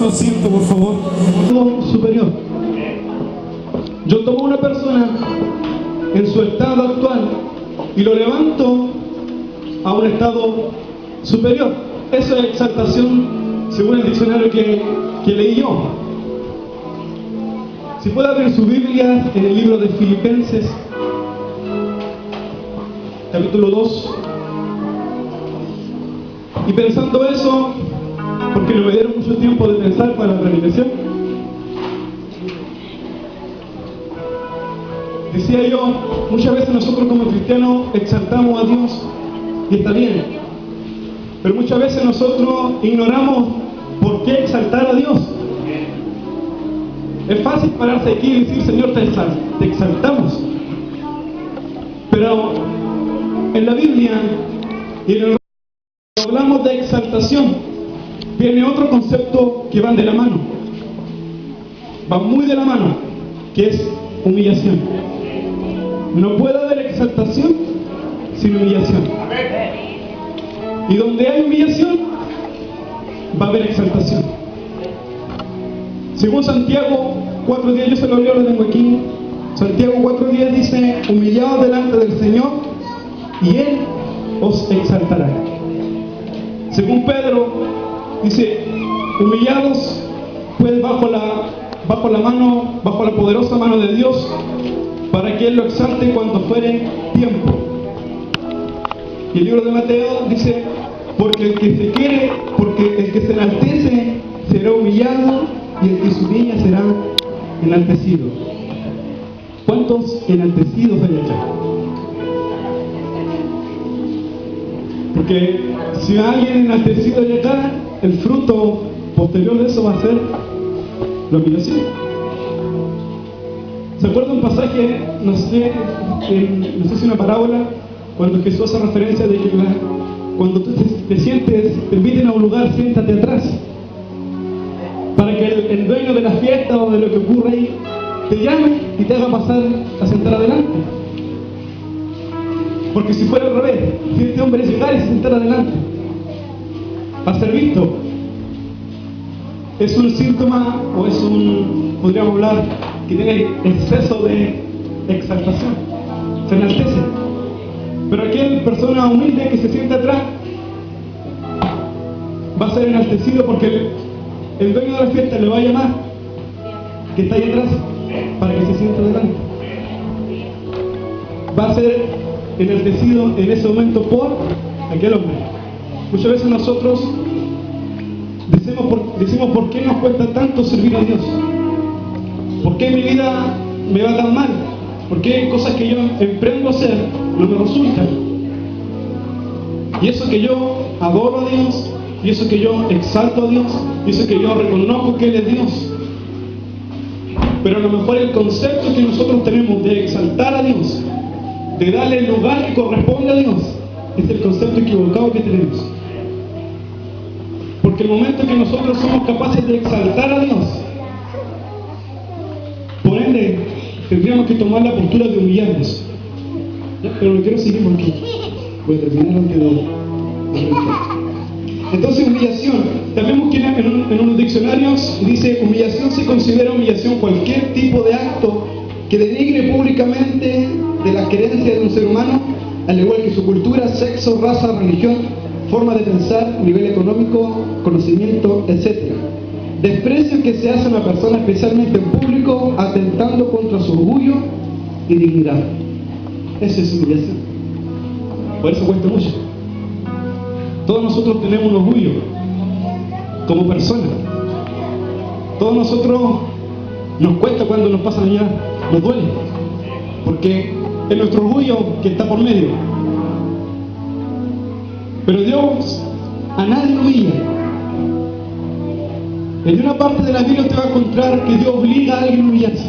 asiento, por favor. Superior. Yo tomo una persona en su estado actual y lo levanto a un estado superior. Eso es exaltación según el diccionario que leí yo. Si puede abrir su Biblia en el libro de Filipenses, capítulo 2. Y pensando eso, porque no me dieron mucho tiempo de pensar para la predicación, Decía yo, muchas veces nosotros como cristianos exaltamos a Dios y está bien, pero muchas veces nosotros ignoramos por qué exaltar a Dios. Es fácil pararse aquí y decir, Señor, te exaltamos, pero en la Biblia y en el cuando hablamos de exaltación, viene otro concepto que van de la mano, van muy de la mano, que es humillación. No puede haber exaltación sin humillación. Y donde hay humillación, va a haber exaltación. Según Santiago 4:10, yo se lo leo, lo tengo aquí. Santiago 4:10 dice, humillaos delante del Señor y Él os exaltará. Según Pedro, dice, humillados pues bajo la poderosa mano de Dios, para que Él lo exalte cuando fuere tiempo. Y el libro de Mateo dice, porque el que se enaltece será humillado, y el que se humilla será enaltecido. ¿Cuántos enaltecidos hay acá? Porque si alguien enaltecido hay acá, el fruto posterior de eso va a ser la humillación. ¿Se acuerda un pasaje, no sé si una parábola, cuando Jesús hace referencia de que cuando tú te sientes, te inviten a un lugar, siéntate atrás, para que el dueño de la fiesta o de lo que ocurre ahí te llame y te haga pasar a sentar adelante? Porque si fuera al revés, si este hombre llegar y se sentar adelante a ser visto, es un síntoma o es podríamos hablar, que tiene exceso de exaltación, se enaltece. Pero aquella persona humilde que se sienta atrás va a ser enaltecido, porque el dueño de la fiesta le va a llamar, que está ahí atrás, para que se sienta adelante. Va a ser enaltecido en ese momento por aquel hombre. Muchas veces nosotros decimos ¿por qué nos cuesta tanto servir a Dios? ¿Por qué mi vida me va tan mal? ¿Por qué cosas que yo emprendo a hacer no me resultan? Y eso que yo adoro a Dios, y eso que yo exalto a Dios, y eso que yo reconozco que Él es Dios. Pero a lo mejor el concepto que nosotros tenemos de exaltar a Dios, de darle el lugar que corresponde a Dios, es el concepto equivocado que tenemos. Porque el momento que nosotros somos capaces de exaltar a Dios, por ende, tendríamos que tomar la postura de humillarnos. Pero no quiero seguir porque voy a terminar antes de... Entonces, humillación. También busqué en unos diccionarios, dice, humillación se considera humillación cualquier tipo de acto que denigre públicamente de las creencias de un ser humano, al igual que su cultura, sexo, raza, religión, forma de pensar, nivel económico, conocimiento, etc. Desprecio que se hace a una persona, especialmente en público, atentando contra su orgullo y dignidad. Eso es humillación. Por eso cuesta mucho. Todos nosotros tenemos un orgullo como personas. Todos nosotros nos cuesta cuando nos pasan allá, nos duele, porque es nuestro orgullo que está por medio. Pero Dios a nadie lo humilla. En una parte de la Biblia te va a encontrar que Dios obliga a alguien a humillarse.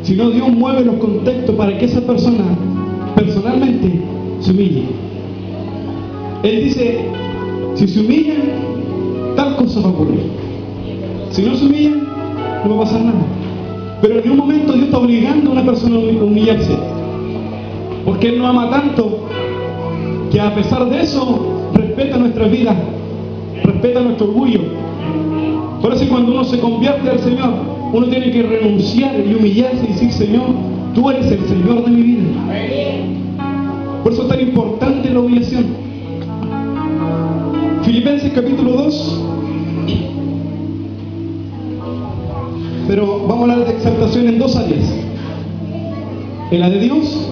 Sino Dios mueve los contextos para que esa persona personalmente se humille. Él dice, si se humillan, tal cosa va a ocurrir. Si no se humillan, no va a pasar nada. Pero en un momento Dios está obligando a una persona a humillarse, porque Él nos ama tanto que a pesar de eso respeta nuestras vidas, respeta nuestro orgullo. Por eso cuando uno se convierte al Señor, uno tiene que renunciar y humillarse y decir, Señor, tú eres el Señor de mi vida. Por eso es tan importante la humillación. Filipenses capítulo 2. Pero vamos a hablar de exaltación en dos áreas: en la de Dios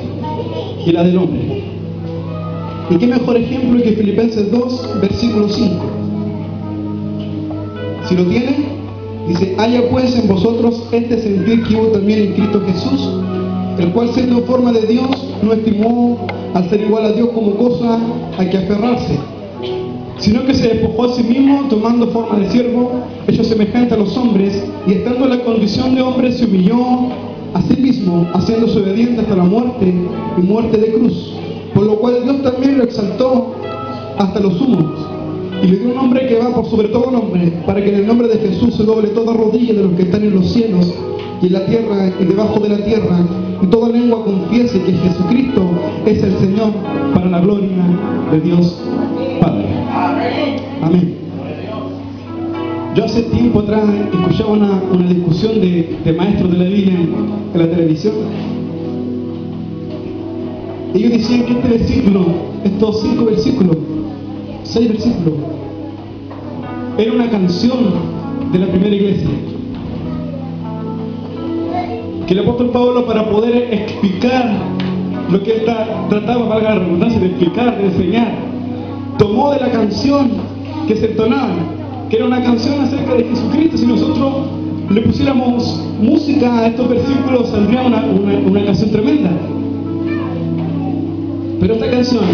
y la del hombre. ¿Y qué mejor ejemplo que Filipenses 2, versículo 5? Si lo tienen, Dice: haya pues en vosotros este sentir que hubo también en Cristo Jesús, el cual siendo forma de Dios, no estimó al ser igual a Dios como cosa a que aferrarse, sino que se despojó a sí mismo, tomando forma de siervo, hecho semejante a los hombres, y estando en la condición de hombre se humilló a sí mismo, haciéndose obediente hasta la muerte, y muerte de cruz, por lo cual Dios también lo exaltó hasta lo sumo, y le dio un nombre que va por sobre todo nombre, para que en el nombre de Jesús se doble toda rodilla de los que están en los cielos y en la tierra y debajo de la tierra, y toda lengua confiese que Jesucristo es el Señor, para la gloria de Dios Padre. Amén. Yo hace tiempo atrás escuchaba una discusión de maestros de la Biblia en la televisión. Ellos decían que este versículo, estos 6 versículos, era una canción de la primera iglesia. Que el apóstol Pablo, para poder explicar lo que él trataba, valga la redundancia, de explicar, de enseñar, tomó de la canción que se entonaba, que era una canción acerca de Jesucristo. Si nosotros le pusiéramos música a estos versículos, saldría una canción tremenda. Pero esta canción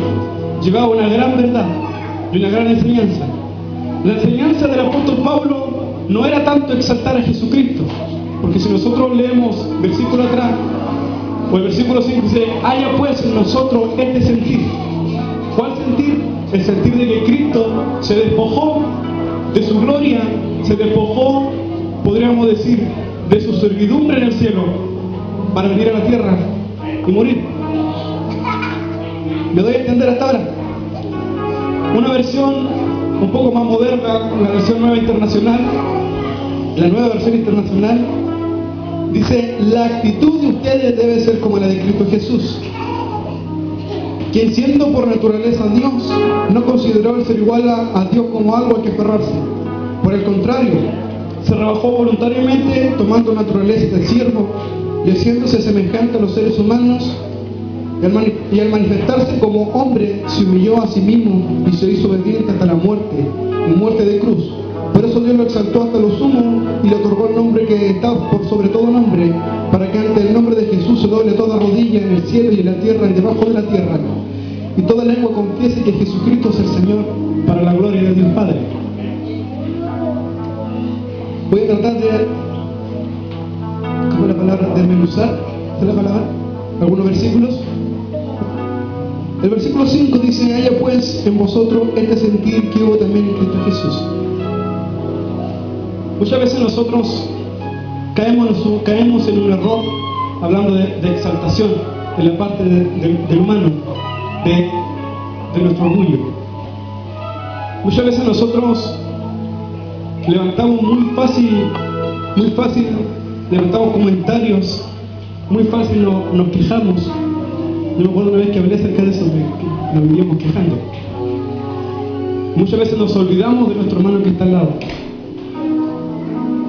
llevaba una gran verdad y una gran enseñanza. La enseñanza del apóstol Pablo no era tanto exaltar a Jesucristo, porque si nosotros leemos versículo atrás, o el versículo 5 dice: haya pues en nosotros este sentir. ¿Cuál sentir? El sentir de que Cristo se despojó de su gloria, se despojó, podríamos decir, de su servidumbre en el cielo, para venir a la tierra y morir. ¿Me doy a entender hasta ahora? Una versión un poco más moderna, la versión nueva internacional, la nueva versión internacional, dice: la actitud de ustedes debe ser como la de Cristo Jesús, quien siendo por naturaleza Dios, no consideró el ser igual a Dios como algo a que aferrarse. Por el contrario, se rebajó voluntariamente, tomando naturaleza de siervo y haciéndose semejante a los seres humanos, y al manifestarse como hombre, se humilló a sí mismo y se hizo obediente hasta la muerte, y muerte de cruz. Por eso Dios lo exaltó hasta lo sumo y le otorgó el nombre que está por sobre todo nombre, para que ante el nombre de Jesús se doble toda rodilla en el cielo y en la tierra y debajo de la tierra, y toda lengua confiese que Jesucristo es el Señor, para la gloria de Dios Padre. Voy a tratar de, ¿cómo es la palabra? Desmenuzar, ¿es la palabra? Algunos versículos. El versículo 5 dice: haya pues en vosotros este sentir que hubo también en Cristo Jesús. Muchas veces nosotros caemos en un error, hablando de exaltación, en la parte del humano, de nuestro orgullo. Muchas veces nosotros levantamos muy fácil, levantamos comentarios, muy fácil nos quejamos. Yo me acuerdo una vez que hablé acerca de eso, que nos vivíamos quejando. Muchas veces nos olvidamos de nuestro hermano que está al lado.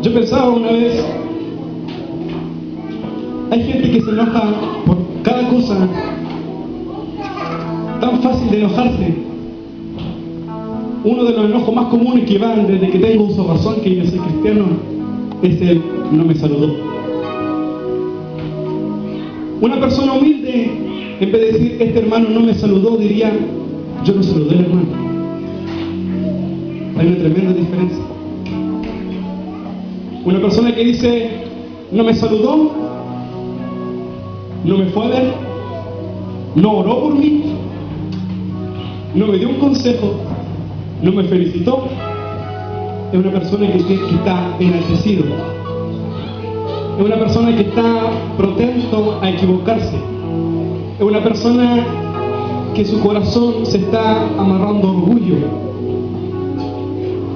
Yo pensaba una vez, hay gente que se enoja por cada cosa, tan fácil de enojarse. Uno de los enojos más comunes que van desde que tengo uso de razón, que yo soy cristiano, es el no me saludó. Una persona humilde, en vez de decir este hermano no me saludó, diría yo no saludé al hermano. Hay una tremenda diferencia. Una persona que dice no me saludó, no me fue a ver, no oró por mí, no me dio un consejo, no me felicitó, es una persona que está enaltecido, es una persona que está propenso a equivocarse, es una persona que su corazón se está amarrando a orgullo.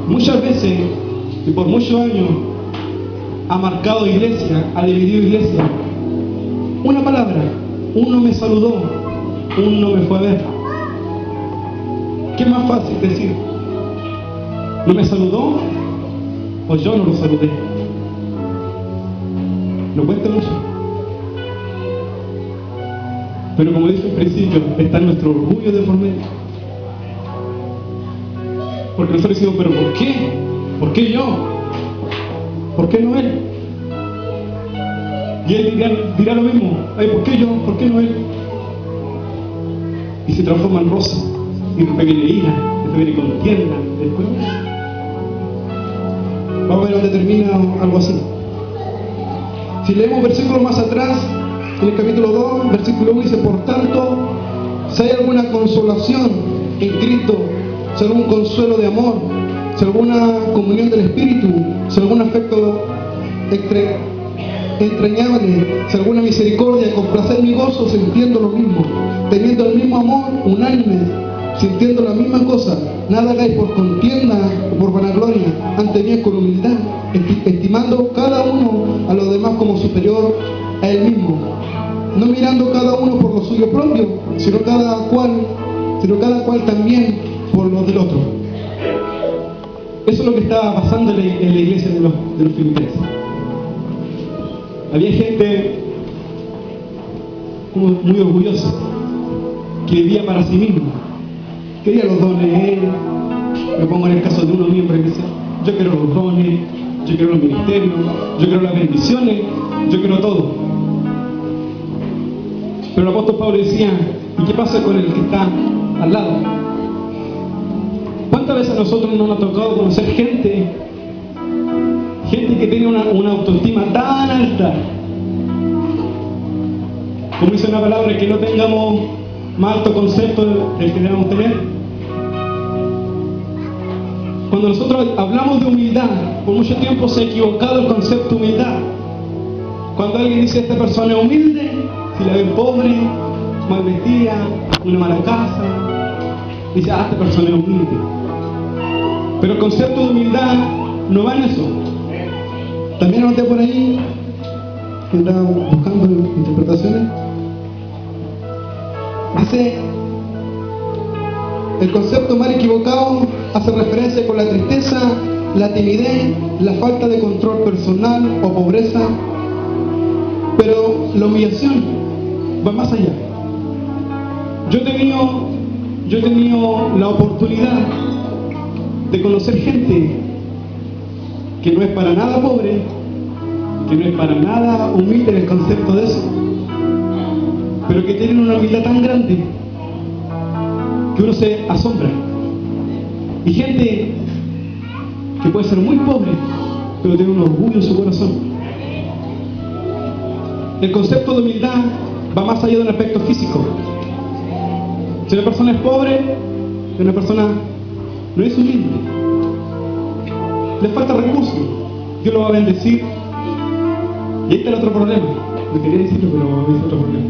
Muchas veces y por muchos años ha marcado iglesia, ha dividido iglesia. Una palabra, uno me saludó, uno me fue a ver. ¿Qué es más fácil decir? ¿No me saludó o yo no lo saludé? No cuesta mucho. Pero como dije al principio, está nuestro orgullo de por medio. Porque nosotros decimos, pero ¿por qué? ¿Por qué yo? ¿por qué no él? Y él dirá lo mismo, ay, ¿por qué yo? ¿Por qué no él? Y se transforma en rosa, y después viene ira, después viene contienda, después... Vamos a ver dónde termina algo así. Si leemos versículos más atrás, en el capítulo 2, versículo 1 dice, por tanto, si hay alguna consolación en Cristo, si hay algún consuelo de amor, si hay alguna comunión del Espíritu, si hay algún afecto entrañable, si hay alguna misericordia, complacer mi gozo, sintiendo lo mismo, teniendo el mismo amor, unánime, sintiendo la misma cosa, nada hagáis por contienda o por vanagloria, ante mí con humildad, estimando cada uno a los demás como superior a él mismo, no mirando cada uno por lo suyo propio, sino cada cual también por los del otro. Eso es lo que estaba pasando en la iglesia de los filipenses. Había gente muy orgullosa, que vivía para sí mismo, quería los dones. Me pongo en el caso de unos miembros que dice, yo quiero los dones, yo quiero los ministerios, yo quiero las bendiciones, yo quiero todo. Pero el apóstol Pablo decía, ¿y qué pasa con el que está al lado? ¿Cuántas veces a nosotros nos ha tocado conocer gente que tiene una autoestima tan alta, como dice una palabra, que no tengamos más alto concepto del que debemos tener? Cuando nosotros hablamos de humildad, por mucho tiempo se ha equivocado el concepto de humildad. Cuando alguien dice, esta persona es humilde, si la ven pobre, mal vestida, una mala casa, dice, esta persona es humilde. Pero el concepto de humildad no va en eso. También anoté por ahí, que estaba buscando interpretaciones, dice, el concepto mal equivocado hace referencia con la tristeza, la timidez, la falta de control personal o pobreza, pero la humillación va más allá. Yo he tenido la oportunidad de conocer gente que no es para nada pobre, que no es para nada humilde en el concepto de eso, pero que tienen una humildad tan grande que uno se asombra. Y gente que puede ser muy pobre, pero tiene un orgullo en su corazón. El concepto de humildad va más allá de un aspecto físico. Si una persona es pobre, una persona no es humilde, le falta recursos, Dios lo va a bendecir. Y ahí está el otro problema. No quería decirlo, pero es otro problema.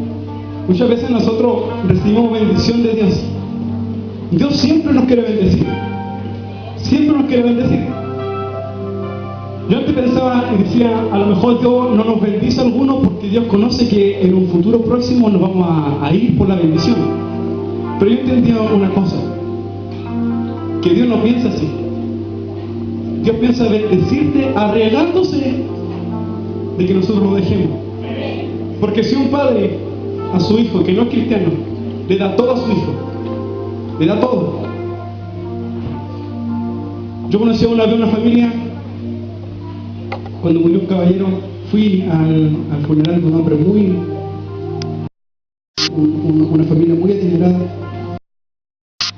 Muchas veces nosotros recibimos bendición de Dios. Dios siempre nos quiere bendecir. Siempre nos quiere bendecir. Yo antes pensaba y decía, a lo mejor Dios no nos bendice a algunos porque Dios conoce que en un futuro próximo nos vamos a ir por la bendición. Pero yo entendí una cosa, que Dios no piensa así. Dios piensa bendecirte arriesgándose de que nosotros lo dejemos. Porque si un padre a su hijo que no es cristiano le da todo a su hijo, le da todo. Yo conocí una vez una familia, cuando murió un caballero, fui al funeral de un hombre una familia muy adinerada,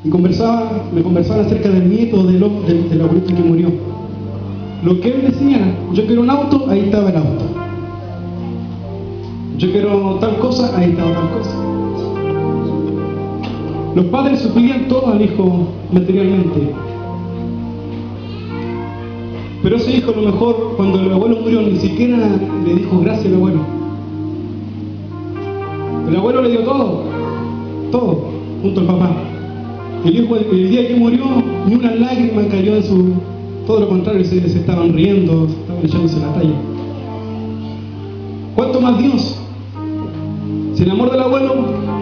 y me conversaban acerca del nieto del abuelito que murió. Lo que él decía, yo quiero un auto, ahí estaba el auto. Yo quiero tal cosa, ahí estaba tal cosa. Los padres suplían todo al hijo materialmente. Pero ese hijo, a lo mejor, cuando el abuelo murió, ni siquiera le dijo gracias al abuelo. El abuelo le dio todo, junto al papá. El hijo, el día que murió, ni una lágrima cayó en su... Todo lo contrario, se estaban riendo, se estaban echándose la talla. ¿Cuánto más Dios? Si el amor del abuelo,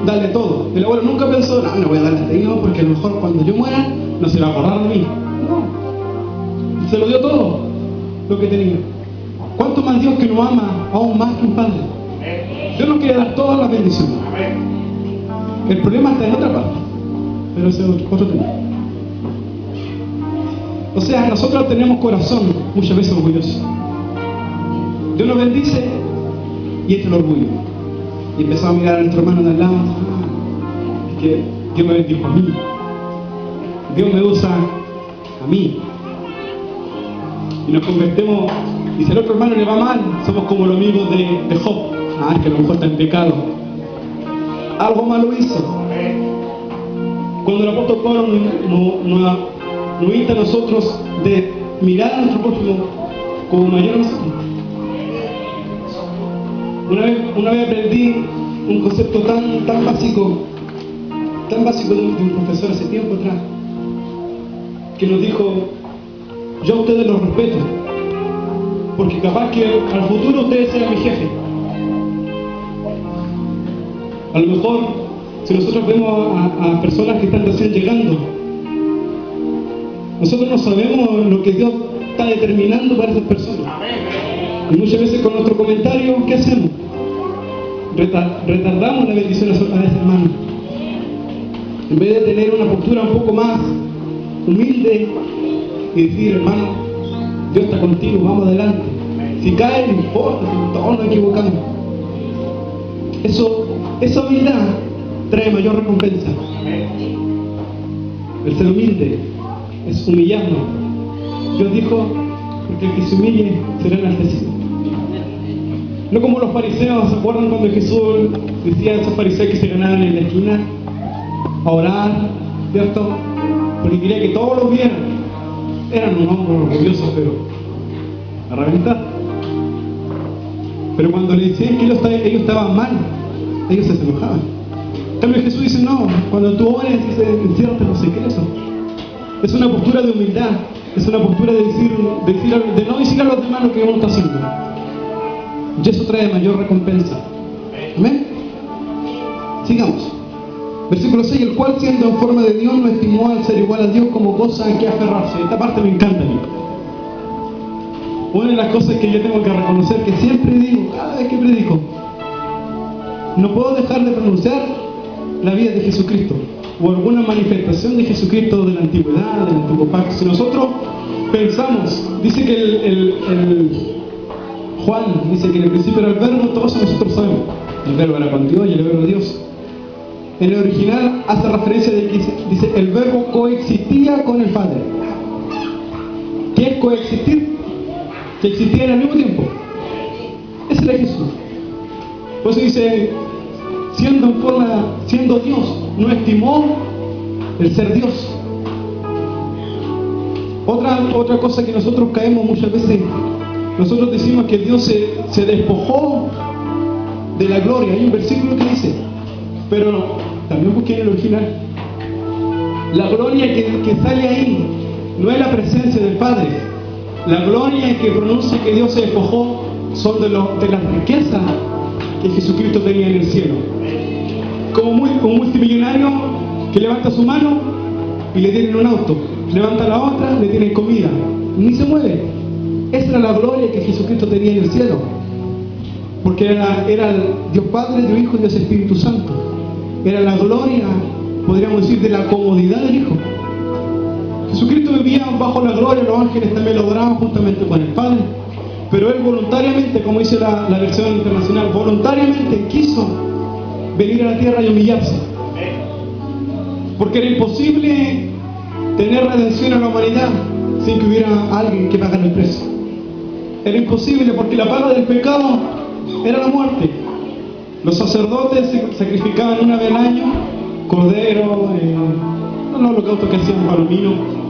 dale todo. El abuelo nunca pensó, no voy a darle a este hijo porque a lo mejor cuando yo muera, no se va a acordar de mí. No. Se lo dio todo lo que tenía. ¿Cuánto más Dios que nos ama aún más que un padre? Dios nos quiere dar todas las bendiciones. El problema está en otra parte, pero ese es otro tema. O sea, nosotros tenemos corazón muchas veces orgulloso. Dios nos bendice y echa el orgullo. Y empezó a mirar a nuestro hermano de al lado. Es que Dios me bendijo a mí. Dios me usa a mí. Y nos convertimos. Y si al otro hermano le va mal, somos como los amigos de Job. Que a lo mejor está en pecado. Algo malo hizo. Cuando el apóstol Pablo nos invita a nosotros de mirar a nuestro prójimo como mayor a nosotros. Una vez aprendí un concepto tan básico de un profesor hace tiempo atrás, que nos dijo: yo a ustedes los respeto, porque capaz que al futuro ustedes sean mi jefe. A lo mejor, si nosotros vemos a personas que están recién llegando, nosotros no sabemos lo que Dios está determinando para esas personas. Y muchas veces con nuestro comentario, ¿qué hacemos? Retardamos la bendición a ese hermano. En vez de tener una postura un poco más humilde y decir: hermano, Dios está contigo, vamos adelante. Si cae, no importa, si todos nos equivocamos. Esa humildad trae mayor recompensa. El ser humilde es humillarnos. Dios dijo: porque el que se humille será enaltecido. No como los fariseos. ¿Se acuerdan cuando Jesús decía a esos fariseos que se ganaban en la esquina a orar, ¿cierto? Porque quería que todos los vieran? Eran un hombre orgulloso, pero a reventar. Pero cuando le decían que ellos estaban mal, ellos se enojaban. En cambio Jesús dice: no, cuando tú ores, enciérrate los secretos. Es una postura de humildad, es una postura de no decir a los demás lo que uno está haciendo. Y eso trae mayor recompensa. Amén. Sigamos. Versículo 6: el cual, siendo en forma de Dios, no estimó al ser igual a Dios como cosa en que aferrarse. Esta parte me encanta a mí. Una de las cosas que yo tengo que reconocer, que siempre digo, cada vez que predico, no puedo dejar de pronunciar la vida de Jesucristo o alguna manifestación de Jesucristo de la antigüedad, del antiguo pacto. Si nosotros pensamos, dice que Juan dice que en el principio era el verbo, todos nosotros sabemos. El verbo era con Dios y el verbo Dios. En el original hace referencia de que dice: el verbo coexistía con el Padre. ¿Qué es coexistir? Que existían al mismo tiempo. Ese era Jesús. Por eso dice: siendo Dios, no estimó el ser Dios. Otra cosa que nosotros caemos muchas veces, nosotros decimos que Dios se despojó de la gloria. Hay un versículo que dice, pero no, también busqué en el original, la gloria que sale ahí no es la presencia del Padre. La gloria que pronuncia que Dios se despojó son de las riquezas que Jesucristo tenía en el cielo. Como un multimillonario que levanta su mano y le tienen un auto, levanta la otra, le tienen comida, ni se mueve. Esa era la gloria que Jesucristo tenía en el cielo, porque era Dios Padre, Dios Hijo y Dios Espíritu Santo. Era la gloria, podríamos decir, de la comodidad del Hijo. Jesucristo vivía bajo la gloria, los ángeles también lo adoraban juntamente con el Padre, pero Él voluntariamente, como dice la versión internacional, voluntariamente quiso venir a la tierra y humillarse, porque era imposible tener redención a la humanidad sin que hubiera alguien que pagara el precio. Era imposible, porque la paga del pecado era la muerte. Los sacerdotes sacrificaban una vez al año cordero, no holocaustos que hacían palomino,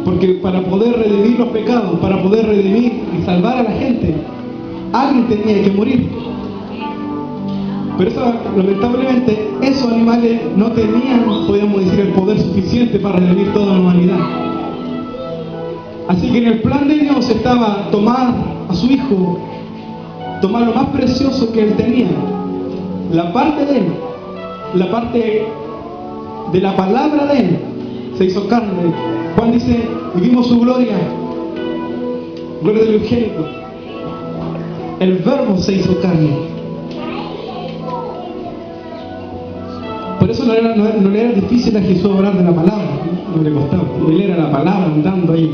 porque para poder redimir los pecados, para poder redimir y salvar a la gente, alguien tenía que morir. Pero lamentablemente esos animales no tenían, podríamos decir, el poder suficiente para redimir toda la humanidad. Así que en el plan de Dios estaba tomar a su Hijo, tomar lo más precioso que Él tenía, la parte de Él, la parte de la palabra de Él, se hizo carne. Juan dice: y vimos su gloria, gloria del unigénito. El verbo se hizo carne. Por eso no le era difícil a Jesús hablar de la palabra, no le costaba. Él era la palabra andando ahí.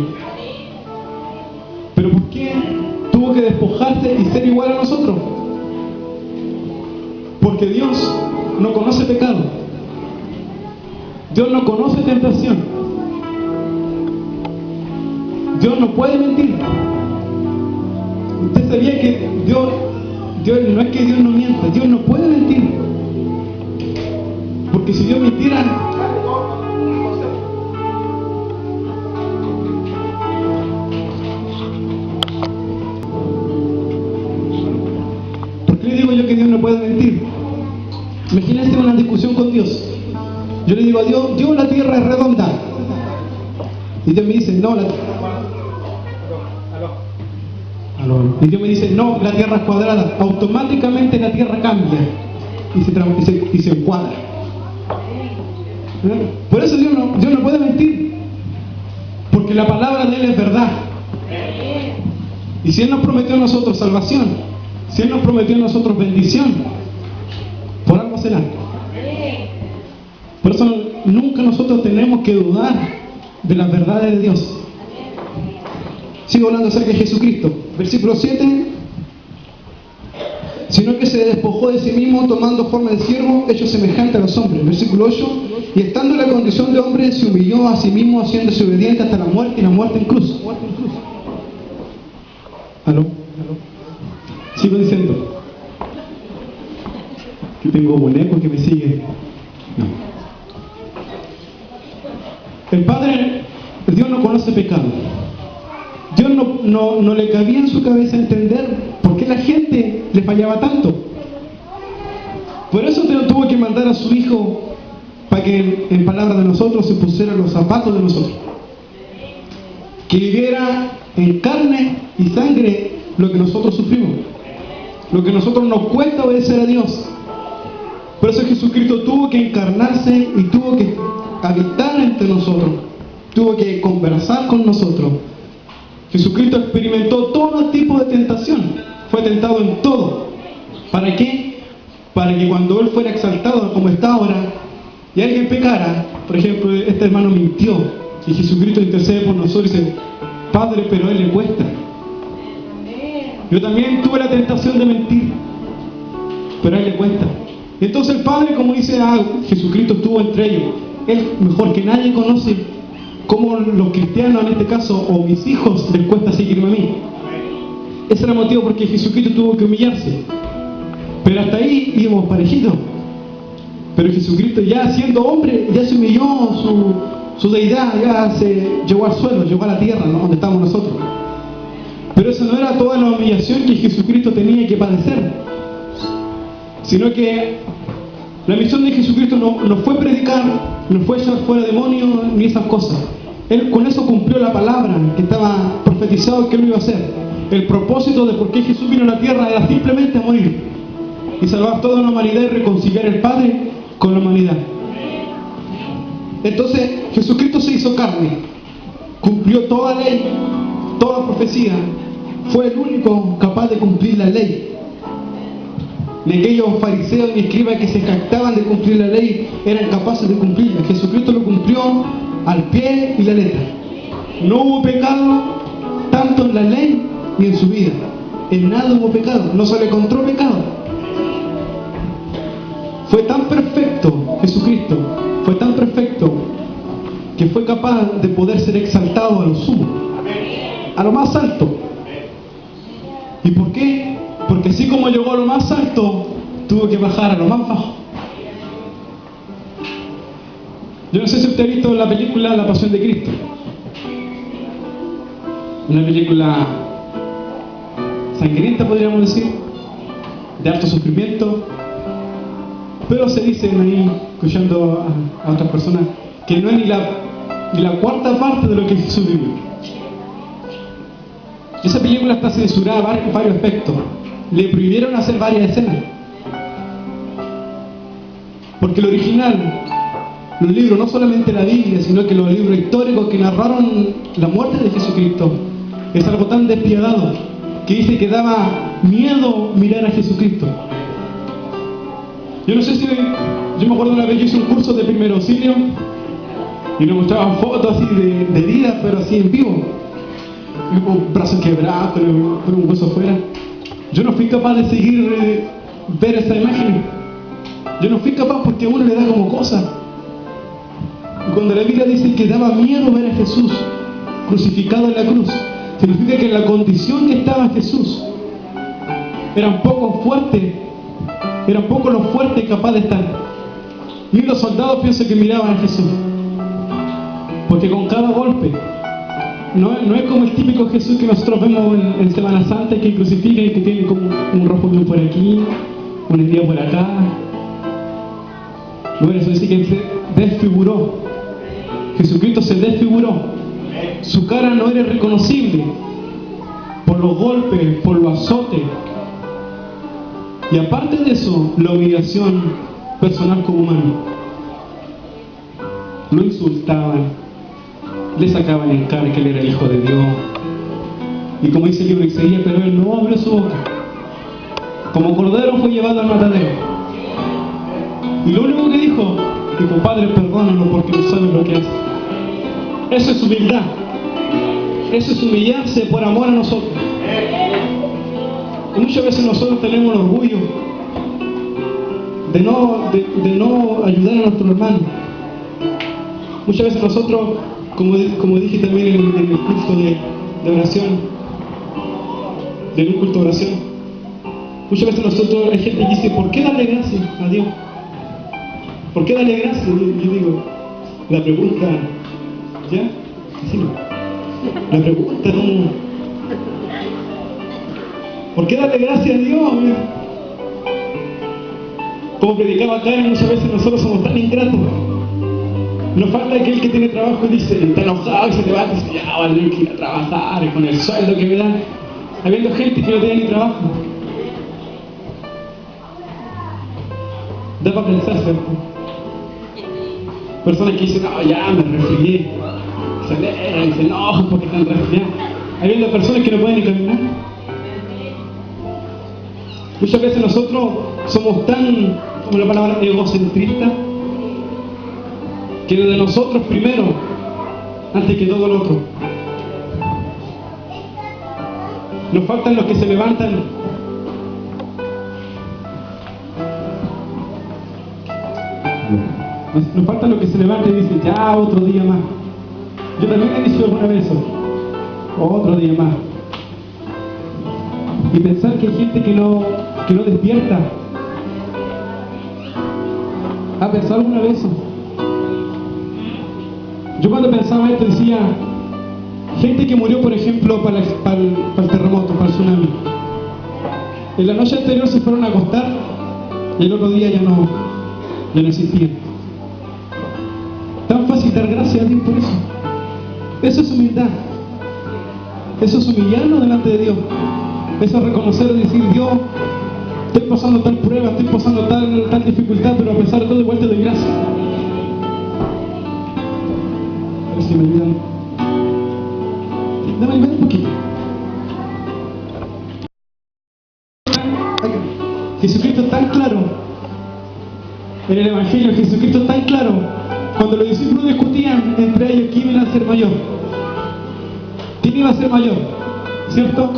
Pero ¿por qué tuvo que despojarse y ser igual a nosotros. Porque Dios no conoce pecado. Dios no conoce tentación. Dios no puede mentir. Usted sabía que Dios no es que Dios no mienta, Dios no puede mentir. Porque si Dios mintiera, ¿por qué le digo yo que Dios no puede mentir? Imagínense una discusión con Dios. Yo le digo a Dios, Dios, la tierra es redonda. Y Dios me dice, no, y Dios me dice, no, la tierra es cuadrada. Automáticamente la tierra cambia y se encuadra. Por eso Dios no puede mentir, porque la palabra de Él es verdad. Y si Él nos prometió a nosotros salvación, si Él nos prometió a nosotros bendición, por algo será. Por eso nunca nosotros tenemos que dudar de las verdades de Dios. Sigo hablando acerca de Jesucristo. Versículo 7. Sino que se despojó de sí mismo, tomando forma de siervo, hecho semejante a los hombres. Versículo 8. Y estando en la condición de hombre, se humilló a sí mismo, haciéndose obediente hasta la muerte, y la muerte en cruz. ¿Aló? Sigo diciendo. Yo tengo un eco que me sigue. No. El Padre, Dios no conoce pecado. Dios no le cabía en su cabeza entender por qué la gente le fallaba tanto. Por eso Dios tuvo que mandar a su Hijo para que, en palabras de nosotros, se pusiera los zapatos de nosotros. Que viviera en carne y sangre lo que nosotros sufrimos, lo que a nosotros nos cuesta obedecer a Dios. Por eso Jesucristo tuvo que encarnarse y tuvo que habitar entre nosotros, tuvo que conversar con nosotros. Jesucristo experimentó todo tipo de tentación, fue tentado en todo. ¿Para qué? Para que cuando Él fuera exaltado como está ahora y alguien pecara, por ejemplo, este hermano mintió y Jesucristo intercede por nosotros y dice, Padre, pero a Él le cuesta. Yo también tuve la tentación de mentir, pero a Él le cuesta. Entonces el Padre, como dice, Jesucristo estuvo entre ellos. Él, mejor que nadie, conoce cómo los cristianos, en este caso, o mis hijos, les cuesta seguirme a mí. Ese era el motivo porque Jesucristo tuvo que humillarse. Pero hasta ahí íbamos parejitos. Pero Jesucristo, ya siendo hombre, ya se humilló su deidad, ya se llegó al suelo, llegó a la tierra, ¿no?, donde estamos nosotros. Pero eso no era toda la humillación que Jesucristo tenía que padecer, sino que la misión de Jesucristo no fue predicar, no fue echar fuera demonios, ni esas cosas. Él con eso cumplió la palabra que estaba profetizado que Él iba a hacer. El propósito de por qué Jesús vino a la tierra era simplemente morir y salvar toda la humanidad y reconciliar al Padre con la humanidad. Entonces Jesucristo se hizo carne, cumplió toda ley, toda profecía, fue el único capaz de cumplir la ley. De aquellos fariseos y escribas que se jactaban de cumplir la ley, eran capaces de cumplirla. Jesucristo lo cumplió al pie y la letra. No hubo pecado tanto en la ley ni en su vida. En nada hubo pecado, no se le encontró pecado. Fue tan perfecto Jesucristo, fue tan perfecto que fue capaz de poder ser exaltado a lo sumo, a lo más alto. ¿Y por qué? Porque así como llegó a lo más alto, tuvo que bajar a lo más bajo. Yo no sé si usted ha visto la película La Pasión de Cristo. Una película sangrienta, podríamos decir, de alto sufrimiento. Pero se dicen ahí, escuchando a otras personas, que no es ni la cuarta parte de lo que Jesús vivió. Esa película está censurada en varios aspectos. Le prohibieron hacer varias escenas. Porque el original, los libros, no solamente la Biblia, sino que los libros históricos que narraron la muerte de Jesucristo, es algo tan despiadado que dice que daba miedo mirar a Jesucristo. Yo no sé si, yo me acuerdo una vez que hice un curso de primer auxilio y nos mostraban fotos así de heridas, pero así en vivo. un brazo quebrado, con un hueso afuera. Yo no fui capaz de seguir ver esa imagen. Yo no fui capaz porque a uno le da como cosa. Y cuando la Biblia dice que daba miedo ver a Jesús crucificado en la cruz, significa que en la condición que estaba Jesús eran pocos los fuertes capaces de estar. Y los soldados pienso que miraban a Jesús, porque con cada golpe no es como el típico Jesús que nosotros vemos en Semana Santa, que crucifica y que tiene como un rojo por aquí, una herida por acá. Bueno, eso dice que se desfiguró. Jesucristo se desfiguró. Su cara no era reconocible por los golpes, por los azotes. Y aparte de eso, la humillación personal como humano. Lo insultaban, le sacaban en cara que él era el Hijo de Dios. Y como dice el libro de Isaías, pero él no abrió su boca. Como cordero fue llevado al matadero. Y lo único que dijo, Padre, perdónalo porque no saben lo que hace. Eso es humildad. Eso es humillarse por amor a nosotros. Y muchas veces nosotros tenemos el orgullo de no ayudar a nuestro hermano. Muchas veces nosotros, como dije también en el culto de oración, en un culto de oración, muchas veces nosotros, hay gente que dice, ¿por qué darle gracias a Dios? ¿Por qué darle gracias? Yo digo, la pregunta, ¿ya? Así no. La pregunta no. ¿Por qué darle gracias a Dios? Como predicaba Karen, muchas veces nosotros somos tan ingratos. Nos falta aquel que tiene trabajo y dice, está enojado y se levanta y dice, ya voy a tener que ir a trabajar con el sueldo que me dan. Habiendo gente que no tiene ni trabajo. Da para pensar, ¿cierto? Personas que dicen, no, ya me resfrié. Se alegran y se enojan porque están resfriados. Habiendo personas que no pueden ni caminar. Muchas veces nosotros somos tan, como la palabra, egocentristas, que de nosotros primero, antes que todo lo otro. Nos faltan los que se levantan. Nos faltan los que se levantan y dicen, ya otro día más. Yo también he dicho alguna vez eso. Otro día más. Y pensar que hay gente que no despierta. ¿Ha pensado alguna vez eso? Yo cuando pensaba esto decía, gente que murió, por ejemplo, para el terremoto, para el tsunami. En la noche anterior se fueron a acostar y el otro día ya no existían. Tan fácil dar gracias a Dios por eso. Eso es humildad. Eso es humillarnos delante de Dios. Eso es reconocer y decir, Dios, estoy pasando tal prueba, estoy pasando tal dificultad, pero a pesar de todo, igual te doy gracias. A ver si me ayudan. Dame un poquito. Jesucristo es tan claro. En el Evangelio, Jesucristo es tan claro. Cuando los discípulos discutían entre ellos quién iba a ser mayor. ¿Quién iba a ser mayor? ¿Cierto?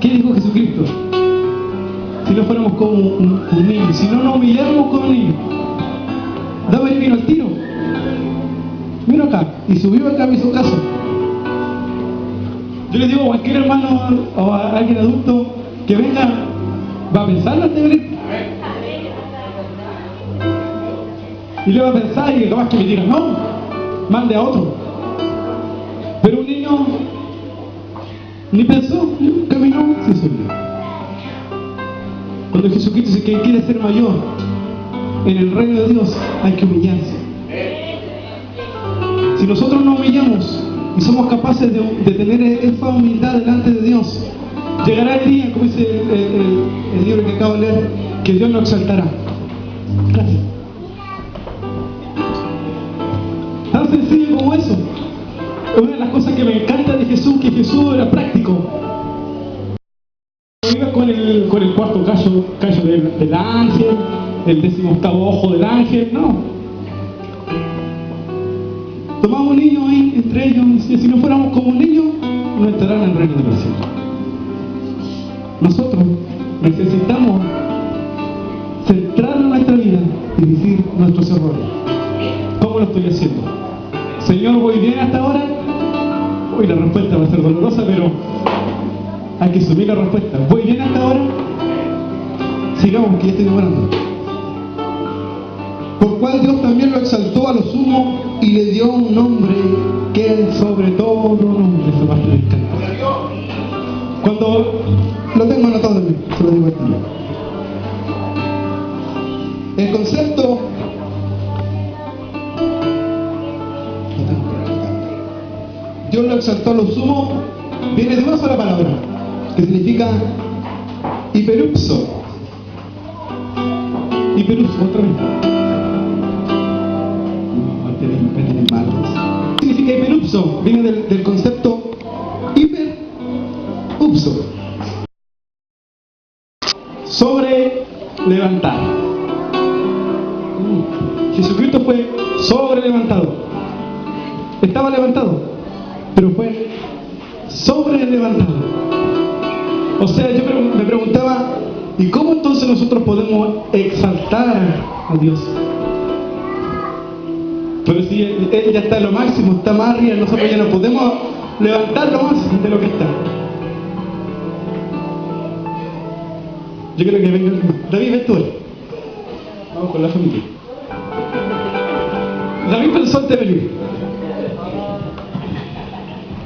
¿Qué dijo Jesucristo? Si no fuéramos como un niño, si no nos humilláramos como un niño. David vino al tiro. Vino acá y subió acá, me hizo caso. Yo les digo a cualquier hermano o a alguien adulto que venga, va a pensar antes de venir. Y le va a pensar y capaz que me diga, no, mande a otro. Pero un niño ni pensó, caminó, se subió. Cuando Jesucristo dice que quiere ser mayor en el reino de Dios, hay que humillarse. Si nosotros nos humillamos y somos capaces de tener esa humildad delante de Dios, llegará el día, como dice el libro que acabo de leer, que Dios nos exaltará. Gracias. Tan sencillo como eso. Una de las cosas que me encanta de Jesús, que Jesús era práctico. No iba con el cuarto callo del ángel, el 18º ojo del ángel, no. Tomaba un niño ahí entre ellos y decía, si no fuéramos como un niño, no entrarán en el reino de los cielos. Nosotros necesitamos centrar nuestra vida y decir nuestros errores. ¿Cómo lo estoy haciendo? Señor, ¿voy bien hasta ahora? Hoy la respuesta va a ser dolorosa, pero hay que subir la respuesta. ¿Voy bien hasta ahora? Sigamos, que ya estoy demorando. Por cual Dios también lo exaltó a lo sumo y le dio un nombre que es sobre todo nombre. Esa parte me encanta. Cuando lo tengo anotado también, se lo digo aquí. El concepto Dios lo exaltó a lo sumo viene de una sola palabra, que significa hiperupso. Hiperupso, otra vez. Significa hiperupso, viene del concepto hiperupso. Sobre levantar. Jesucristo fue sobre levantado. Estaba levantado, pero fue sobre levantado. O sea, yo me preguntaba, ¿y cómo entonces nosotros podemos exaltar a Dios? Pero si Él ya está en lo máximo, está más arriba, nosotros ya no podemos levantarlo más de lo que está. Yo creo que venga David, ven tú. Vamos con la familia. David pensó antes de venir.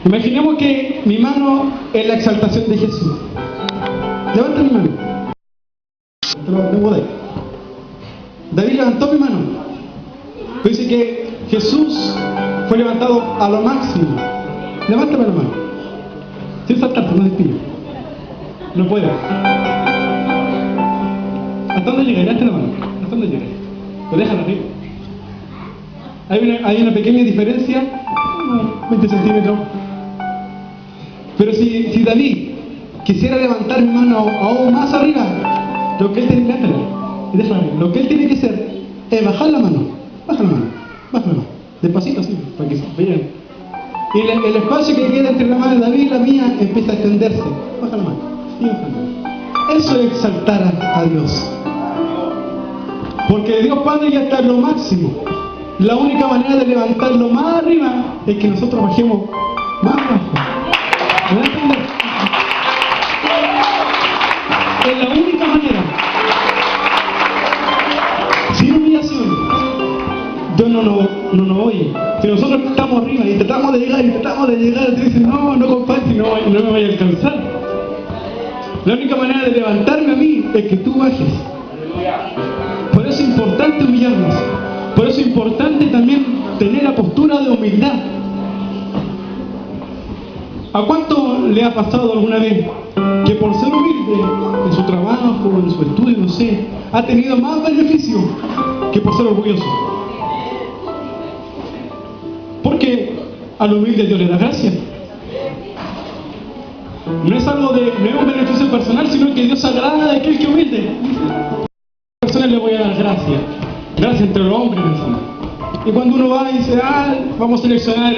Imaginemos que mi mano es la exaltación de Jesús. Levanta mi mano. Te lo tengo de ahí. David levantó mi mano. Pero dice que Jesús fue levantado a lo máximo. Levántame la mano. Sin saltarte, no despillo. No puedo. ¿Hasta dónde llegué? Levanta la mano. ¿Hasta dónde llegué? Pues déjala arriba. Hay una pequeña diferencia, 20 centímetros. Pero si David quisiera levantar mi mano aún más arriba, lo que él tiene que hacer, lo que él tiene que hacer es bajar la mano, despacito así, para que se vean. Y el espacio que queda entre la mano de David y la mía empieza a extenderse. Baja la mano, sigue bajando. Eso es exaltar a Dios. Porque Dios Padre ya está en lo máximo. La única manera de levantarlo más arriba es que nosotros bajemos más abajo. ¿Me da a entender? Es la única manera. Sin humillación, Dios no nos oye. Si nosotros estamos arriba y tratamos de llegar, te dicen, no compadre, no me vaya a alcanzar. La única manera de levantarme a mí es que tú bajes. Por eso es importante humillarnos. Por eso es importante también tener la postura de humildad. ¿A cuánto le ha pasado alguna vez que por ser humilde en su trabajo, en su estudio, no sé, ha tenido más beneficio que por ser orgulloso? Porque al humilde Dios le da gracia. No es algo no es un beneficio personal, sino que Dios agrada de aquel que humilde. A las personas le voy a dar gracia. Gracias entre los hombres. Y cuando uno va y dice, vamos a seleccionar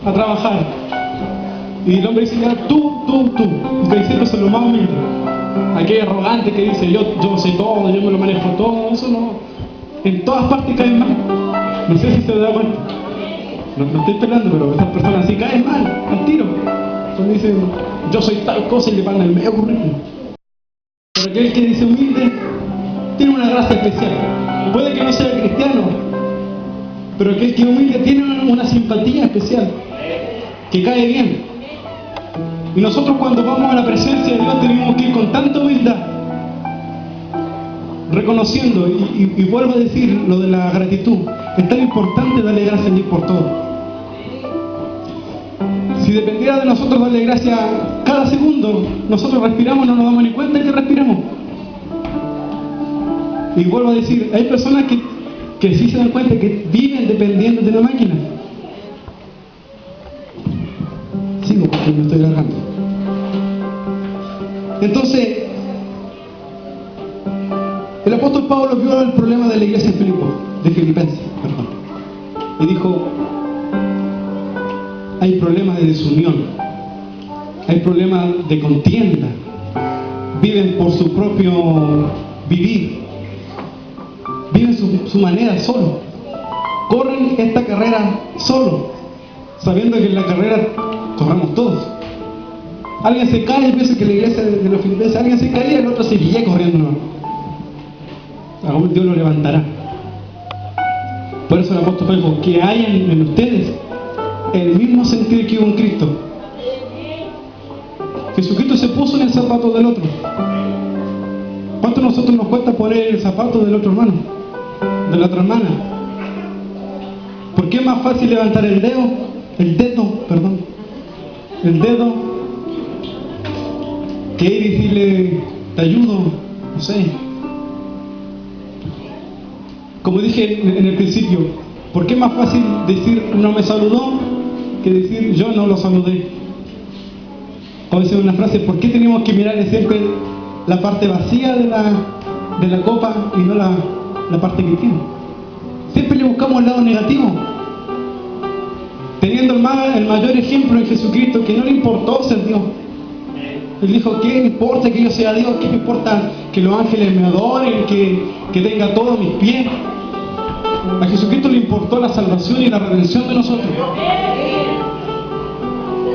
a trabajar. Y el hombre dice, ya, tú. Y te dice, eso es lo más humilde. Aquel arrogante que dice, yo sé todo, yo me lo manejo todo. Eso no. En todas partes caen mal. No sé si se da cuenta. No estoy pelando, pero esas personas sí caen mal, al tiro. Entonces dicen, yo soy tal cosa y le pagan el medio currículum. Pero aquel que dice humilde, tiene una gracia especial. Puede que no sea cristiano, pero aquel que humilde tiene una simpatía especial, que cae bien. Y nosotros cuando vamos a la presencia de Dios tenemos que ir con tanta humildad, reconociendo, y vuelvo a decir lo de la gratitud. Es tan importante darle gracias a Dios por todo. Si dependiera de nosotros darle gracias cada segundo, nosotros respiramos, no nos damos ni cuenta que respiramos. Y vuelvo a decir, hay personas que sí se dan cuenta que viven dependiendo de una máquina. Sigo porque me estoy alargando. Entonces, el apóstol Pablo vio el problema de la iglesia de Filipenses, y dijo, hay problemas de desunión. hay problemas de contienda, viven por su propio vivir, viven su manera solo, corren esta carrera solo, sabiendo que en la carrera corremos todos. Alguien se cae, y piensa que la iglesia de los filipenses, alguien se caía y el otro seguía corriendo. Aún Dios lo levantará. Por eso el apóstol Pablo dijo, que hayan en ustedes el mismo sentir que hubo en Cristo. Jesucristo se puso en el zapato del otro. ¿Cuánto a nosotros nos cuesta poner el zapato del otro hermano? De la otra hermana. ¿Por qué es más fácil levantar el dedo, que ir y decirle, te ayudo, no sé? Como dije en el principio, ¿por qué es más fácil decir no me saludó que decir yo no lo saludé? O decir una frase, ¿por qué tenemos que mirar siempre la parte vacía de la copa y no la parte que tiene? Siempre le buscamos el lado negativo, teniendo el mayor ejemplo en Jesucristo, que no le importó ser Dios. Él dijo, ¿qué me importa que yo sea Dios? ¿Qué me importa que los ángeles me adoren, que tenga todos mis pies? A Jesucristo le importó la salvación y la redención de nosotros.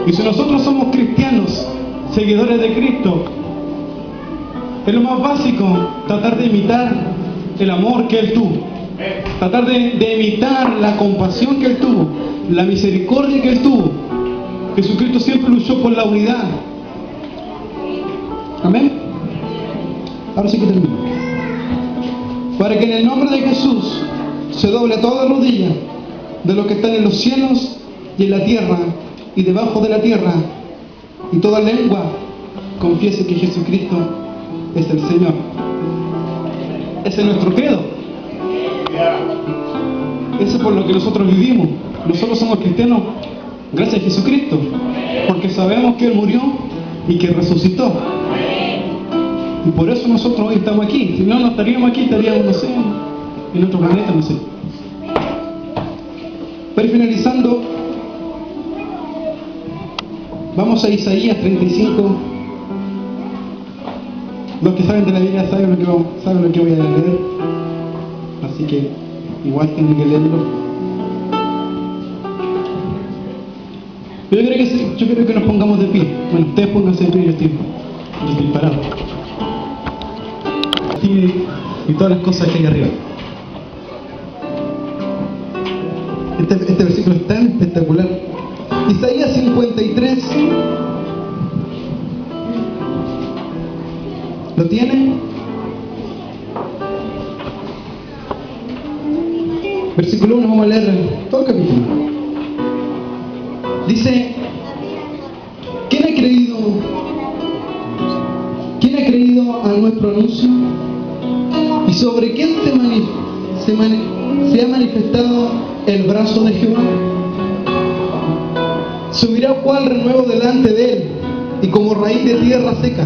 Y si nosotros somos cristianos, seguidores de Cristo, es lo más básico tratar de imitar el amor que Él tuvo, tratar de imitar la compasión que Él tuvo, la misericordia que Él tuvo. Jesucristo siempre luchó por la unidad. Amén. Ahora sí que termino. Para que en el nombre de Jesús se doble toda rodilla de los que están en los cielos y en la tierra y debajo de la tierra, y toda lengua confiese que Jesucristo es el Señor. Ese es nuestro credo. Eso es por lo que nosotros vivimos. Nosotros somos cristianos gracias a Jesucristo, porque sabemos que Él murió y que resucitó. Y por eso nosotros hoy estamos aquí. Si no, no estaríamos aquí, estaríamos, no sé, en otro planeta, no sé. Para ir finalizando, vamos a Isaías 35. Los que saben de la Biblia saben lo que voy a leer. Así que igual tienen que leerlo. Pero yo creo que nos pongamos de pie. Bueno, ustedes pónganse de pie, yo estoy parado. Y todas las cosas que hay arriba. Este versículo es tan espectacular. Isaías 53. ¿Lo tienen? Versículo 1, vamos a leer todo el capítulo. Dice, ¿quién ha creído a nuestro anuncio? ¿Y sobre quién se ha manifestado el brazo de Jehová? Subirá cual renuevo delante de él, y como raíz de tierra seca.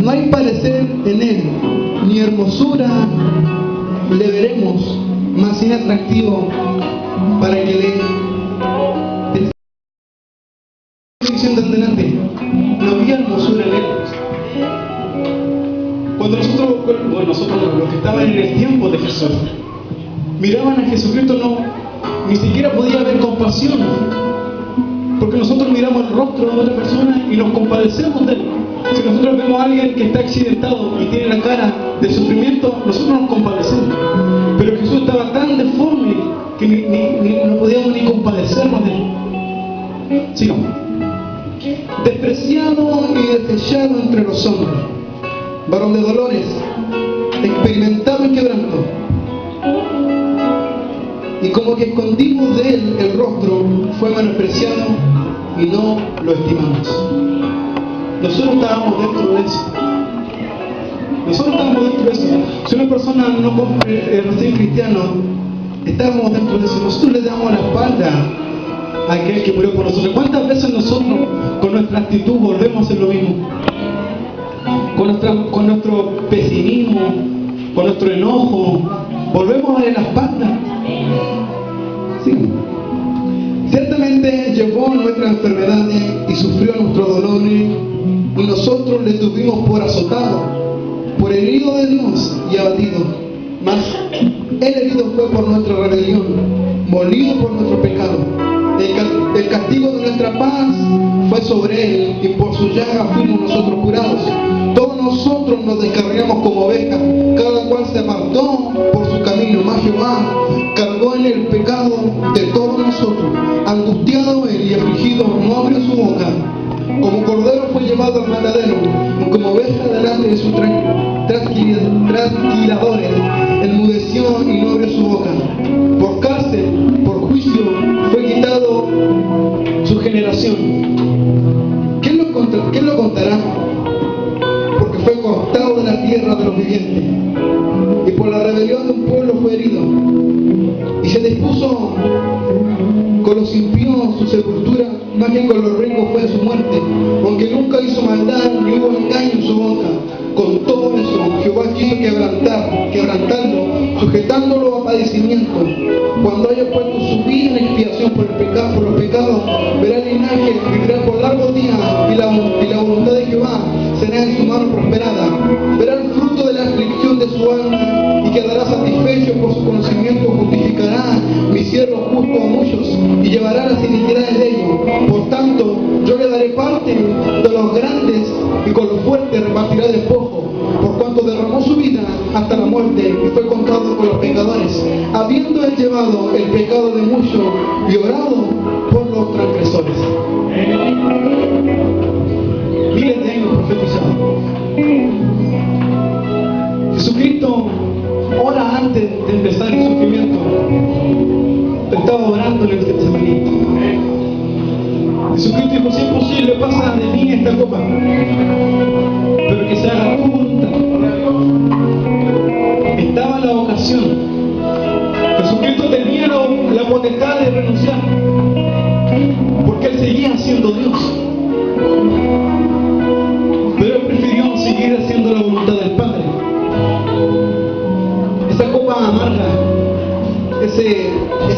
No hay parecer en él, ni hermosura le veremos, mas sin atractivo para que le diciendo delante. No había hermosura en él. Cuando nosotros los que estaban en el tiempo de Jesús miraban a Jesucristo, ni siquiera podía haber compasión, porque nosotros miramos el rostro de otra persona y nos compadecemos de él. Si nosotros vemos a alguien que está accidentado y tiene la cara de sufrimiento, nosotros nos compadecemos. Pero Jesús estaba tan deforme que no podíamos ni compadecernos de él. Sigamos. Despreciado y desechado entre los hombres, varón de dolores, experimentado en quebranto, y como que escondimos de él el rostro, fue menospreciado y no lo estimamos. Nosotros estábamos dentro de eso. Si una persona no recién cristiano, estábamos dentro de eso. Nosotros le damos la espalda a aquel que murió por nosotros. ¿Cuántas veces nosotros con nuestra actitud volvemos a hacer lo mismo? Con nuestro pesimismo, con nuestro enojo, volvemos a darle la espalda. Sí. Ciertamente Ciertamente llevó nuestras enfermedades y sufrió nuestros dolores, y nosotros le tuvimos por azotado, por herido de Dios y abatido. Mas Él herido fue por nuestra rebelión, molido por nuestro pecado. El castigo de nuestra paz fue sobre Él, y por su llaga fuimos nosotros curados. Todos nosotros nos descarriamos como ovejas, cada cual se apartó por su camino, mas Jehová cargó en el pecado de todos nosotros. Angustiado Él y afligido, no abrió su boca. Como cordero fue llevado al matadero, y como oveja delante de sus trasquiladores, enmudeció y no abrió su boca. Por cárcel, por juicio, fue quitado su generación. ¿Quién lo contará? Porque fue cortado de la tierra de los vivientes, y por la rebelión de un pueblo fue herido. Y se dispuso con los impíos su sepultura, más que con los ricos fue su muerte, aunque nunca hizo maldad ni hubo engaño en su boca. Con todo eso, Jehová quiso quebrantarlo, sujetándolo a padecimiento. Cuando haya puesto su vida en expiación por los pecados, verá el linaje, vivirá por largos días, y la voluntad de Jehová será en su mano prosperada. Verá el fruto de la aflicción de su alma, y quedará satisfecho por su conocimiento. Justificará mi siervo justo a muchos, y llevará las iniquidades de ellos. Por tanto, yo le daré parte de los grandes, y con los fuertes repartirá despojo, por cuanto derramó su vida hasta la muerte y fue contado con los pecadores, habiendo él llevado el pecado de muchos y orado por los transgresores. Miles de años profetizado. Jesucristo, horas antes de empezar el sufrimiento, estaba orando en el Getsemaní. Jesucristo dijo: si es posible, pasa de mí esta copa, pero que se haga tu voluntad. Estaba la ocasión. Jesucristo tenía la potestad de renunciar, porque Él seguía siendo Dios, pero Él prefirió seguir haciendo la voluntad del Padre. Esa copa amarga, esa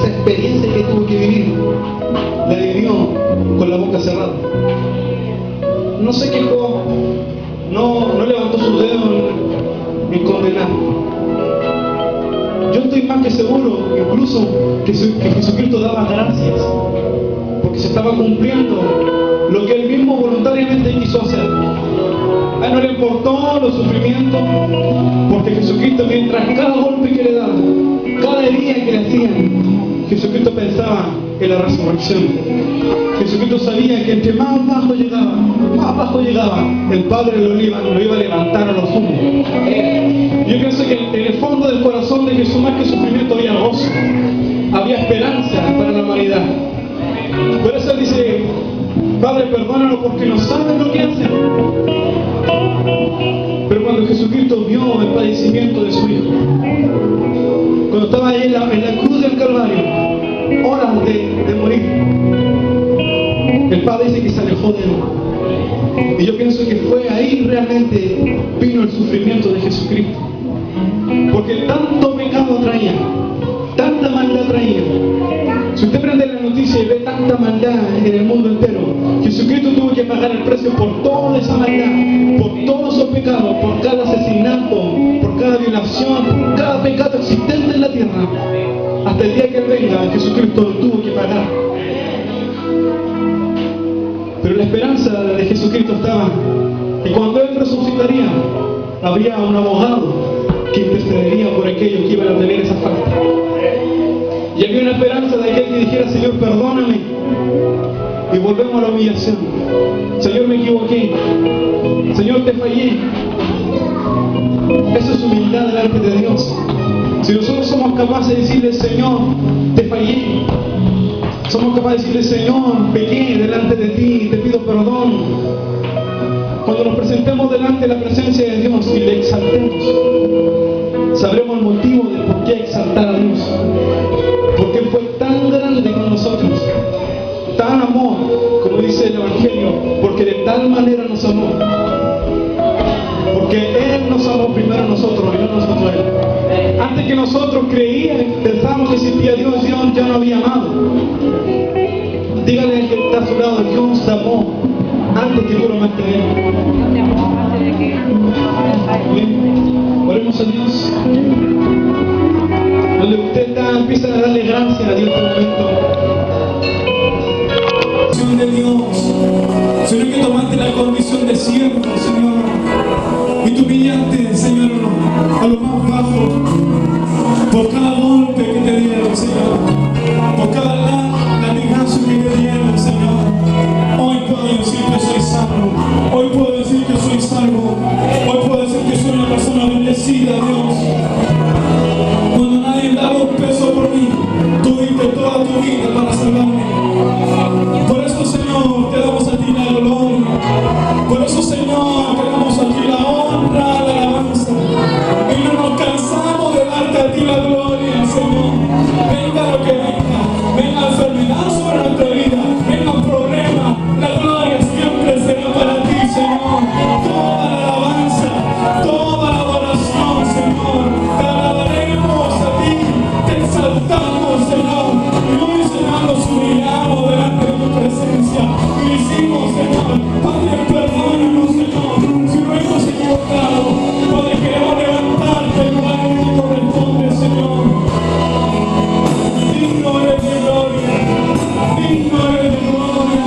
experiencia que tuvo que vivir, la vivió con la boca cerrada. No se quejó, no levantó su dedo en condenar. Yo estoy más que seguro, incluso, que Jesucristo daba gracias, porque se estaba cumpliendo lo que Él mismo voluntariamente quiso hacer. A Él no le importó los sufrimientos, porque Jesucristo, mientras cada golpe que le daban, cada herida que le hacían, Jesucristo pensaba en la resurrección. Jesucristo sabía que entre más bajo llegaba, el Padre lo iba a levantar a lo sumo. Yo pienso que en el fondo del corazón de Jesús, más que sufrimiento, había gozo, había esperanza para la humanidad. Por eso Él dice: Padre, perdónalo porque no saben lo que hacen. Pero cuando Jesucristo vio el padecimiento de su Hijo, cuando estaba ahí en la cruz del Calvario, horas de morir, el Padre dice que se alejó de Él. Y yo pienso que fue ahí realmente vino el sufrimiento de Jesucristo, porque tanto pecado traía, tanta maldad traía. Si usted prende la noticia y ve tanta maldad en el mundo entero, Jesucristo tuvo que pagar el precio por toda esa maldad, por todos esos pecados, por cada asesinato, por cada violación, por cada pecado existente en la tierra. Hasta el día que Él venga, Jesucristo lo tuvo que pagar. Pero la esperanza de Jesucristo estaba que cuando Él resucitaría, habría un abogado que intercedería por aquellos que iban a tener esa falta. Y había una esperanza de aquel que dijera: Señor, perdóname. Y volvemos a la humillación. Señor, me equivoqué. Señor, te fallé. Eso es humildad delante de Dios. Si nosotros somos capaces de decirle: Señor, te fallé, somos capaces de decirle: Señor, pequé delante de ti, te pido perdón. Cuando nos presentemos delante de la presencia de Dios y le exaltemos, sabremos el motivo de por qué exaltar a Dios. Porque Él fue tan grande con nosotros, tan amor, como dice el Evangelio, porque de tal manera nos amó. Porque Él nos amó primero a nosotros y no nosotros a Él. Antes que nosotros creíamos, pensábamos que existía Dios ya no había amado. Dígale al que está a su lado, Dios te amó antes que tú lo amaste a Él. Bien, oremos a Dios. Donde usted está, empieza a darle gracias a Dios en este momento. De Dios, Señor, que tomaste la condición de siervo, Señor, y te humillaste, Señor, a lo más bajo, por cada golpe que te dieron, Señor, por cada latigazo que te dieron, Señor. Hoy puedo decir que soy salvo, hoy puedo decir que soy salvo, hoy puedo decir que soy una persona bendecida, Dios. Cuando nadie daba un peso por mí, tú diste toda tu vida para salvarme. Por eso, Señor, te damos a ti la gloria. Por eso, Señor, te damos a ti la honra, la alabanza. Y no nos cansamos de darte a ti la gloria, Señor. Venga lo que venga, venga enfermedad sobre nuestra vida, venga un problema, la gloria siempre será para ti, Señor. Toda la alabanza, toda la adoración, Señor. Te alabaremos a ti, te exaltamos, Señor. Y hoy, Señor, nos humillamos delante de tu presencia. Y decimos, Señor, Padre, perdónanos, Señor, si no hemos equivocado. Padre, queremos levantarte en lugar que te corresponde, Señor. Digno eres de gloria, digno eres de gloria.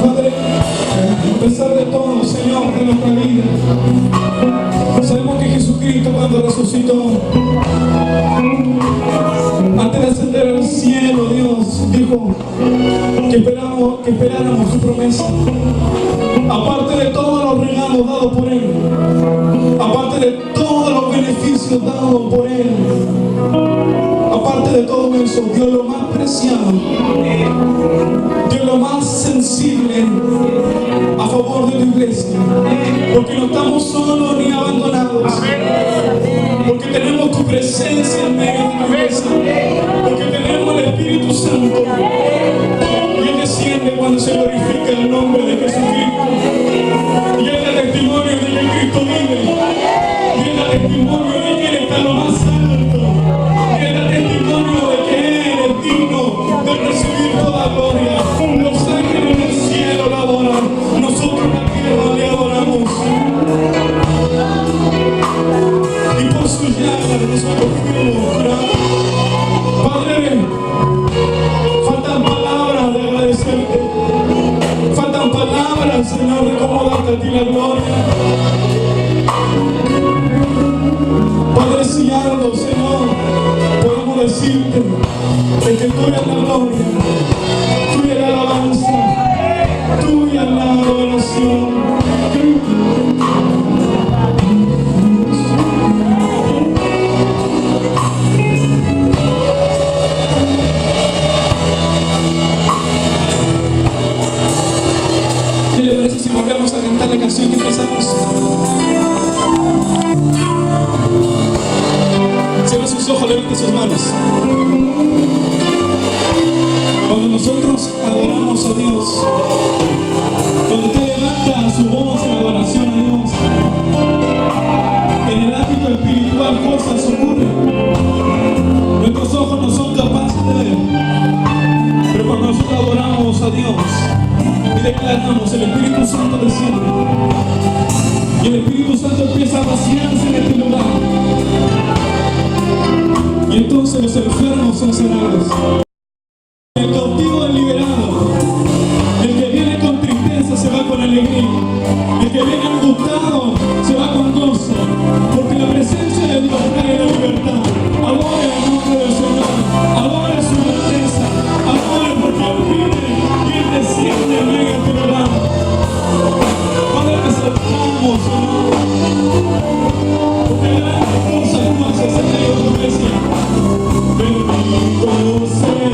Padre, a pesar de todo, Señor, de nuestra vida, sabemos que Jesucristo, cuando resucitó, antes de ascender al cielo, Dios dijo que esperáramos su promesa. Aparte de todos los regalos dados por Él, aparte de todos los beneficios dados por Él, aparte de todo eso, dio lo más preciado, dio lo más sensible a favor de tu iglesia, porque no estamos solos ni abandonados, porque tenemos tu presencia en medio de tu iglesia, porque tenemos el Espíritu Santo, y Él desciende cuando se glorifica el nombre de Jesucristo, y Él da testimonio de que Cristo vive, y Él da testimonio de que Él está en lo más alto, y Él da testimonio de que Él es digno de recibir toda gloria. Los ángeles del cielo lo adoran, nosotros en la tierra le adoramos, y por sus llagas nosotros fuimos curados. Padre, faltan palabras de agradecerte, faltan palabras, Señor, de cómo darte a ti la gloria. Padre, si algo, Señor, podemos decirte de que tuya es la gloria, tuya es la alabanza, tuya es la adoración. ¿Qué le parece si volvemos a cantar la canción que empezamos? Cierra sus ojos, levante sus manos. Cuando nosotros adoramos a Dios, cuando usted levanta su voz en adoración a Dios, en el ámbito espiritual cosas ocurren. Nuestros ojos no son capaces de ver, pero cuando nosotros adoramos a Dios y declaramos, el Espíritu Santo desciende, y el Espíritu Santo empieza a vaciarse en este lugar, y entonces los enfermos son sanados, el cautivo es liberado, el que viene con tristeza se va con alegría, el que viene angustiado se va con gozo, porque la presencia de Dios trae la libertad. Adore el nombre del Señor, adore su grandeza, adore porque Él vive y Él desciende en medio de este lugar. Padre, te saltamos, Señor, porque grandes cosas tú haces en medio de tu iglesia. Bendito sea